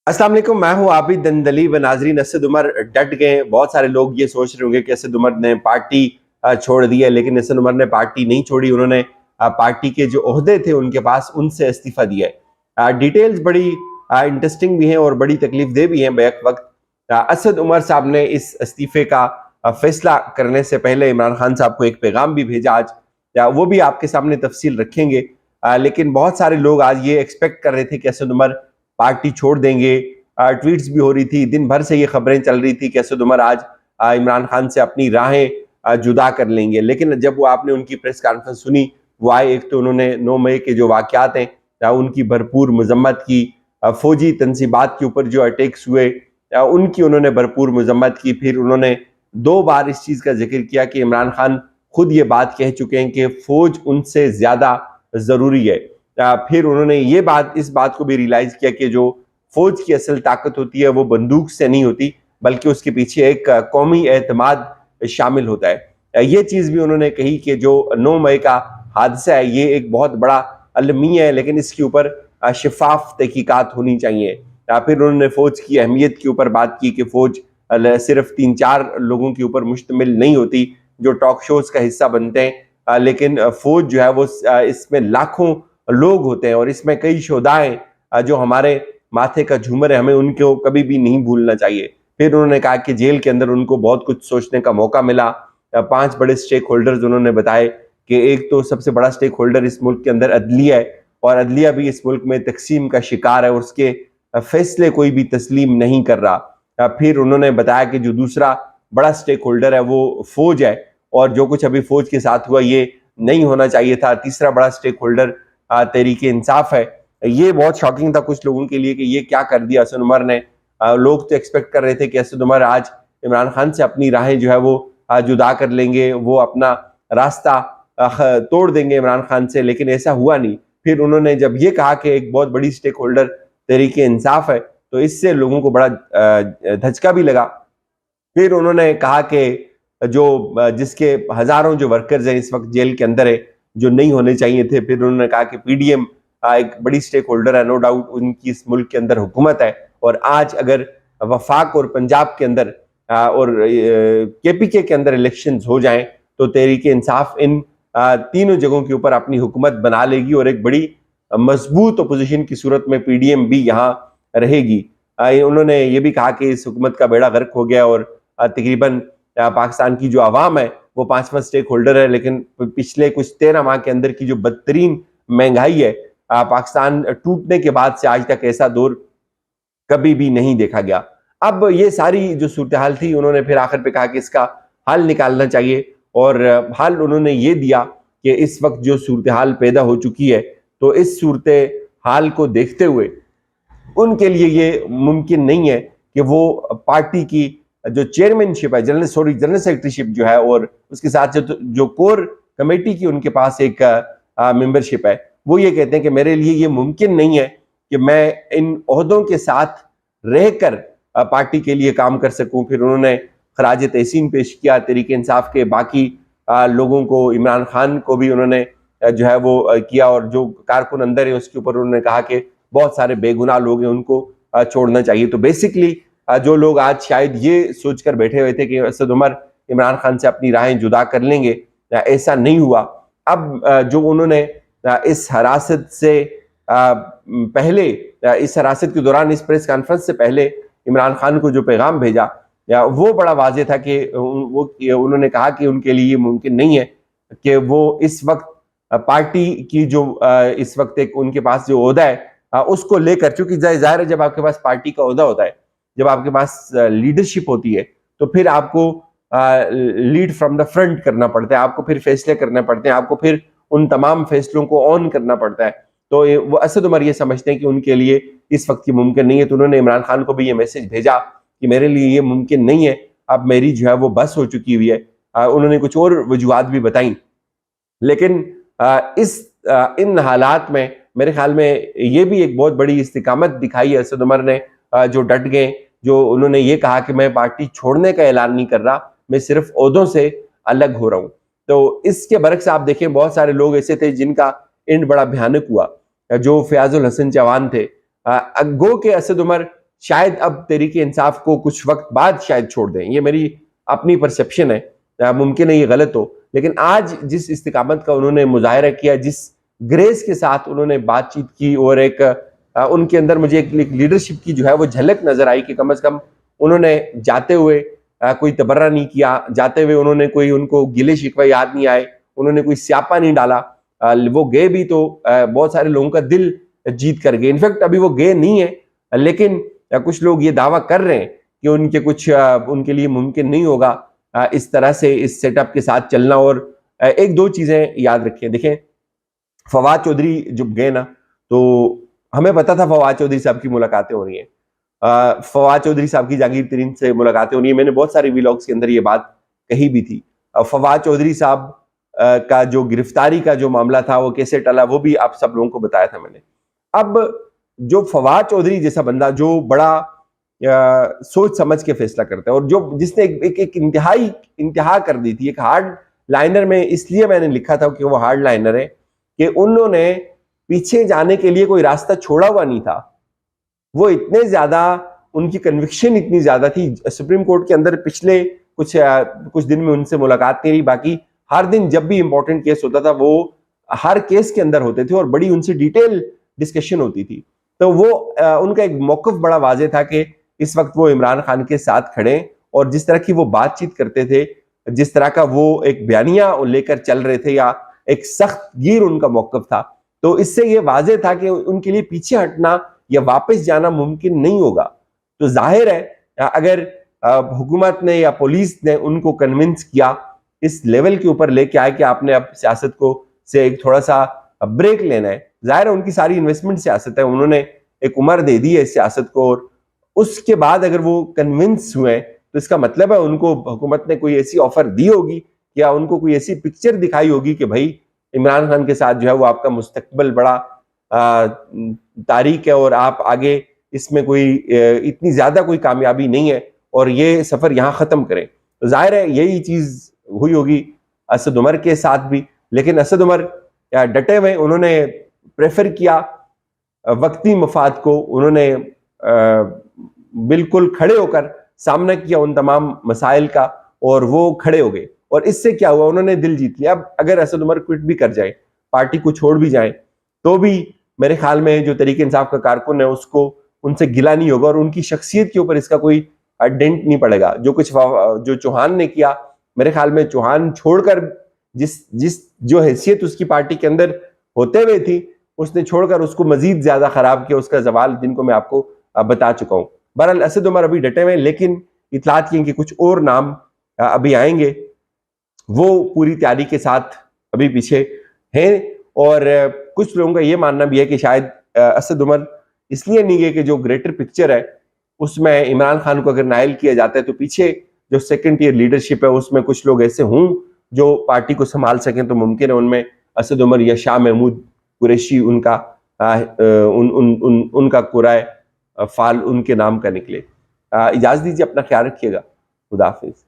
अस्सलाम वालेकुम, मैं हूं आबिद दंदली व नाजरीन। असद उमर डट गए। बहुत सारे लोग ये सोच रहे होंगे कि असद उमर ने पार्टी छोड़ दी है, लेकिन असद उमर ने पार्टी नहीं छोड़ी। उन्होंने पार्टी के जो ओहदे थे उनके पास, उनसे इस्तीफा दिया है। डिटेल्स बड़ी इंटरेस्टिंग भी हैं और बड़ी तकलीफ दे भी हैं बैक वक्त। असद उमर साहब ने इस इस्तीफे का फैसला करने से पहले इमरान खान साहब को एक पैगाम भी भेजा आज। वो भी आपके सामने तफसील रखेंगे। लेकिन बहुत सारे लोग आज ये एक्सपेक्ट कर रहे थे कि असद उमर पार्टी छोड़ देंगे। ट्वीट्स भी हो रही थी, दिन भर से ये खबरें चल रही थी कि असद उमर आज इमरान खान से अपनी राहें जुदा कर लेंगे। लेकिन जब वो आपने उनकी प्रेस कॉन्फ्रेंस सुनी, वो आए, एक तो उन्होंने 9 मई के जो वाकयात हैं उनकी भरपूर मजम्मत की। फौजी तनसीबात के ऊपर जो अटैक्स हुए उनकी उन्होंने भरपूर मजम्मत की। फिर उन्होंने 2 बार इस चीज़ का जिक्र किया कि इमरान खान खुद ये बात कह चुके हैं कि फौज उनसे ज़्यादा ज़रूरी है। फिर उन्होंने इस बात को भी रियलाइज किया कि जो फौज की असल ताकत होती है वो बंदूक से नहीं होती, बल्कि उसके पीछे एक कौमी एतमाद शामिल होता है। ये चीज़ भी उन्होंने कही कि जो 9 मई का हादसा है ये एक बहुत बड़ा अलमिया है, लेकिन इसके ऊपर शफाफ तहकीकात होनी चाहिए। फिर उन्होंने फौज की अहमियत के ऊपर बात की कि फौज सिर्फ 3-4 लोगों के ऊपर मुश्तमिल नहीं होती जो टॉक शोज का हिस्सा बनते हैं, लेकिन फौज जो है वो इसमें लाखों लोग होते हैं और इसमें कई शोधाएं जो हमारे माथे का झूमर है, हमें उनको कभी भी नहीं भूलना चाहिए। फिर उन्होंने कहा कि जेल के अंदर उनको बहुत कुछ सोचने का मौका मिला। 5 बड़े स्टेक होल्डर्स उन्होंने बताए कि एक तो सबसे बड़ा स्टेक होल्डर इस मुल्क के अंदर अदलिया है, और अदलिया भी इस मुल्क में तकसीम का शिकार है और उसके फैसले कोई भी तस्लीम नहीं कर रहा। फिर उन्होंने बताया कि जो दूसरा बड़ा स्टेक होल्डर है वो फौज है, और जो कुछ अभी फौज के साथ हुआ ये नहीं होना चाहिए था। तीसरा बड़ा स्टेक होल्डर तहरीक इंसाफ है। ये बहुत शॉकिंग था कुछ लोगों के लिए कि ये क्या कर दिया असद उमर ने। लोग तो एक्सपेक्ट कर रहे थे कि असद उमर आज इमरान खान से अपनी राहें जो है वो जुदा कर लेंगे, वो अपना रास्ता तोड़ देंगे इमरान खान से, लेकिन ऐसा हुआ नहीं। फिर उन्होंने जब ये कहा कि एक बहुत बड़ी स्टेक होल्डर तहरीक इंसाफ है, तो इससे लोगों को बड़ा धचका भी लगा। फिर उन्होंने कहा कि जिसके हजारों जो वर्कर्स हैं इस वक्त जेल के अंदर है, जो नहीं होने चाहिए थे। फिर उन्होंने कहा कि पीडीएम एक बड़ी स्टेक होल्डर है, नो डाउट उनकी इस मुल्क के अंदर हुकूमत है, और आज अगर वफाक और पंजाब के अंदर और केपीके के अंदर इलेक्शंस हो जाएं तो तहरीक इंसाफ इन तीनों जगहों के ऊपर अपनी हुकूमत बना लेगी और एक बड़ी मजबूत अपोजिशन की सूरत में पीडीएम भी यहाँ रहेगी। उन्होंने ये भी कहा कि इस हुकूमत का बेड़ा गर्क हो गया और तकरीबन पाकिस्तान की जो आवाम है वो 5वां स्टेक होल्डर है, लेकिन पिछले कुछ 13 माह के अंदर की जो बदतरीन महंगाई है, पाकिस्तान टूटने के बाद से आज तक ऐसा दौर कभी भी नहीं देखा गया। अब ये सारी जो सूरत हाल थी, उन्होंने फिर आखिर पे कहा कि इसका हल निकालना चाहिए, और हल उन्होंने ये दिया कि इस वक्त जो सूरत हाल पैदा हो चुकी है, तो इस सूरत हाल को देखते हुए उनके लिए ये मुमकिन नहीं है कि वो पार्टी की जो चेयरमैनशिप है, जनरल सेक्रेटरीशिप जो है, और उसके साथ जो कोर कमेटी की उनके पास एक मेंबरशिप है, वो ये कहते हैं कि मेरे लिए ये मुमकिन नहीं है कि मैं इन ओहदों के साथ रहकर पार्टी के लिए काम कर सकूं। फिर उन्होंने खराज तहसीन पेश किया तहरीक इंसाफ के बाकी लोगों को, इमरान खान को भी उन्होंने जो है वो किया, और जो कारकुन अंदर है उसके ऊपर उन्होंने कहा कि बहुत सारे बेगुनाह लोग हैं, उनको छोड़ना चाहिए। तो बेसिकली जो लोग आज शायद ये सोचकर बैठे हुए थे कि असद उमर इमरान खान से अपनी राहें जुदा कर लेंगे, ऐसा नहीं हुआ। अब जो उन्होंने इस हिरासत से पहले, इस हिरासत के दौरान, इस प्रेस कॉन्फ्रेंस से पहले इमरान खान को जो पैगाम भेजा, वो बड़ा वाजे था कि उन्होंने कहा कि उनके लिए मुमकिन नहीं है कि वो इस वक्त पार्टी की जो इस वक्त एक उनके पास जो ओहदा है उसको लेकर, चूंकि जाहिर है जब आपके पास पार्टी का ओहदा होता है, जब आपके पास लीडरशिप होती है, तो फिर आपको लीड फ्रॉम द फ्रंट करना पड़ता है, आपको फिर फैसले करने पड़ते हैं, आपको फिर उन तमाम फैसलों को ऑन करना पड़ता है। तो वो असद उमर ये समझते हैं कि उनके लिए इस वक्त ये मुमकिन नहीं है। तो उन्होंने इमरान खान को भी ये मैसेज भेजा कि मेरे लिए ये मुमकिन नहीं है, अब मेरी जो है वो बस हो चुकी हुई है। उन्होंने कुछ और वजूहात भी बताई, लेकिन इन हालात में मेरे ख्याल में ये भी एक बहुत बड़ी इस्तिकामत दिखाई है असद उमर ने, जो डट गए, जो उन्होंने ये कहा कि मैं पार्टी छोड़ने का ऐलान नहीं कर रहा, मैं सिर्फ ओहदों से अलग हो रहा हूं। तो इसके बरक्स आप देखें, बहुत सारे लोग ऐसे थे जिनका एंड बड़ा भयानक हुआ, जो फयाजुल हसन चौहान थे। गो के असद उमर शायद अब तहरीक इंसाफ को कुछ वक्त बाद शायद छोड़ दें। ये मेरी अपनी परसेप्शन है, मुमकिन है ये गलत हो, लेकिन आज जिस इस्तिकामत का उन्होंने मुजाहरा किया, जिस ग्रेस के साथ उन्होंने बातचीत की, और एक उनके अंदर मुझे एक लीडरशिप की जो है वो झलक नजर आई कि कम से कम उन्होंने जाते हुए कोई तबर्रा नहीं किया, जाते हुए उन्होंने कोई उनको गिले शिकवे याद नहीं आए, उन्होंने कोई स्यापा नहीं डाला। वो गए भी तो बहुत सारे लोगों का दिल जीत कर गए। इनफैक्ट अभी वो गए नहीं है, लेकिन कुछ लोग ये दावा कर रहे हैं कि उनके कुछ उनके लिए मुमकिन नहीं होगा इस तरह से इस सेटअप के साथ चलना। और एक दो चीजें याद रखें, देखें फवाद चौधरी जब गए ना, तो हमें पता था फवाद चौधरी साहब की मुलाकातें हो रही हैं, फवाद चौधरी साहब की जागीर तरीन से मुलाकातें हो रही है। मैंने बहुत सारे व्लॉग्स के अंदर ये बात कही भी थी। फवाद चौधरी साहब का जो गिरफ्तारी का जो मामला था वो कैसे टला, वो भी आप सब लोगों को बताया था मैंने। अब जो फवाद चौधरी जैसा बंदा जो बड़ा सोच समझ के फैसला करता है, और जो जिसने एक इंतहा कर दी थी, एक हार्ड लाइनर में, इसलिए मैंने लिखा था कि वो हार्ड लाइनर है कि उन्होंने पीछे जाने के लिए कोई रास्ता छोड़ा हुआ नहीं था। वो इतने ज्यादा, उनकी कन्विक्शन इतनी ज्यादा थी। सुप्रीम कोर्ट के अंदर पिछले कुछ दिन में उनसे मुलाकात नहीं रही, बाकी हर दिन जब भी इंपॉर्टेंट केस होता था वो हर केस के अंदर होते थे और बड़ी उनसे डिटेल डिस्कशन होती थी। तो वो उनका एक मौकफ बड़ा वाजे था कि इस वक्त वो इमरान खान के साथ खड़े, और जिस तरह की वो बातचीत करते थे, जिस तरह का वो एक बयानिया लेकर चल रहे थे, या एक सख्त गिर उनका मौकफ था, तो इससे ये वाजे था कि उनके लिए पीछे हटना या वापस जाना मुमकिन नहीं होगा। तो जाहिर है अगर हुकूमत ने या पुलिस ने उनको कन्विंस किया, इस लेवल के ऊपर लेके आए कि आपने अब सियासत को से एक थोड़ा सा ब्रेक लेना है, जाहिर है उनकी सारी इन्वेस्टमेंट सियासत है, उन्होंने एक उम्र दे दी है इस सियासत को, और उसके बाद अगर वो कन्विंस हुए तो इसका मतलब है उनको हुकूमत ने कोई ऐसी ऑफर दी होगी या उनको कोई ऐसी पिक्चर दिखाई होगी कि भाई इमरान खान के साथ जो है वो आपका मुस्तकबिल बड़ा तारीख है, और आप आगे इसमें कोई इतनी ज्यादा कोई कामयाबी नहीं है, और ये सफर यहाँ खत्म करें। तो जाहिर है यही चीज हुई होगी असद उमर के साथ भी, लेकिन असद उमर डटे हुए, उन्होंने प्रेफर किया वक्ती मफाद को, उन्होंने बिल्कुल खड़े होकर सामना किया उन तमाम मसाइल का, और वो खड़े हो गए। और इससे क्या हुआ, उन्होंने दिल जीत लिया। अब अगर असद उमर क्विट भी कर जाए, पार्टी को छोड़ भी जाए, तो भी मेरे ख्याल में जो तहरीक इंसाफ का कारकुन है उसको उनसे गिला नहीं होगा, और उनकी शख्सियत के ऊपर इसका कोई डेंट नहीं पड़ेगा। जो चौहान ने किया, मेरे ख्याल में चौहान छोड़कर जिस जो हैसियत उसकी पार्टी के अंदर होते हुए थी, उसने छोड़कर उसको मजीद ज्यादा खराब किया, उसका जवाल जिनको मैं आपको बता चुका हूं। बहरहाल असद उमर अभी डटे हुए, लेकिन इतलात की कि कुछ और नाम अभी आएंगे, वो पूरी तैयारी के साथ अभी पीछे हैं। और कुछ लोगों का ये मानना भी है कि शायद असद उमर इसलिए नहीं गए कि जो ग्रेटर पिक्चर है उसमें इमरान खान को अगर नायल किया जाता है तो पीछे जो सेकंड टियर लीडरशिप है उसमें कुछ लोग ऐसे हों जो पार्टी को संभाल सकें, तो मुमकिन है उनमें असद उमर या शाह महमूद कुरैशी उनका उनका कुराए फाल उनके नाम का निकले। इजाजत दीजिए, अपना ख्याल रखिएगा। खुदा हाफिज।